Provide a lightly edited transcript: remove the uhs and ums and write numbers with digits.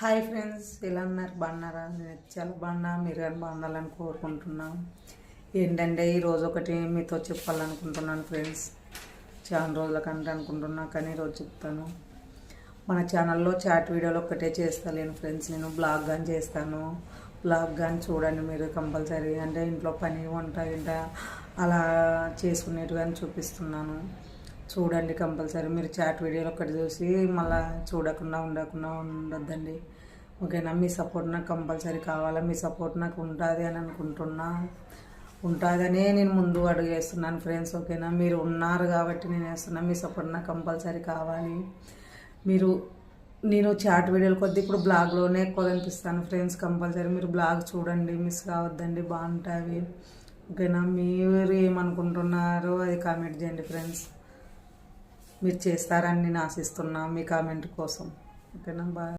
Hi friends, ఎలా ఉన్నారు? బాగున్నారా? నేను చాలా బాగున్నా. మీరు కానీ బాగుండాలని కోరుకుంటున్నాను. ఏంటంటే ఈరోజు ఒకటి మీతో చెప్పాలనుకుంటున్నాను ఫ్రెండ్స్. చాలా రోజుల కంటే అనుకుంటున్నా, కానీ ఈరోజు చెప్తాను. మన ఛానల్లో చాట్ వీడియోలు ఒక్కటే చేస్తాను ఫ్రెండ్స్. నేను బ్లాగ్ కానీ చేస్తాను. బ్లాగ్ కానీ చూడండి మీరు కంపల్సరీ. అంటే ఇంట్లో పని వంట ఇంట అలా చేసుకునేవి కానీ చూపిస్తున్నాను. చూడండి కంపల్సరీ. మీరు చాట్ వీడియోలు ఒక్కటి చూసి మళ్ళీ ఉండకుండా ఉండొద్దండి. ఓకేనా? మీ సపోర్ట్ నాకు కంపల్సరీ కావాలా. మీ సపోర్ట్ నాకు ఉంటుంది అని అనుకుంటున్నా. ఉంటుందనే నేను ముందు అడుగు వేస్తున్నాను ఫ్రెండ్స్. ఓకేనా? మీరు ఉన్నారు కాబట్టి నేను వేస్తున్నా. మీ సపోర్ట్ నాకు కంపల్సరీ కావాలి. నేను చాట్ వీడియోలు కొద్ది ఇప్పుడు బ్లాగ్లోనే ఎక్కువ కనిపిస్తాను ఫ్రెండ్స్. కంపల్సరీ మీరు బ్లాగ్ చూడండి, మిస్ కావద్దండి, బాగుంటుంది. ఓకేనా? మీరు ఏమనుకుంటున్నారో అది కామెంట్ చేయండి ఫ్రెండ్స్. మీరు చేస్తారని నేను ఆశిస్తున్నా మీ కామెంట్ కోసం. ఓకేనా? బాయ్.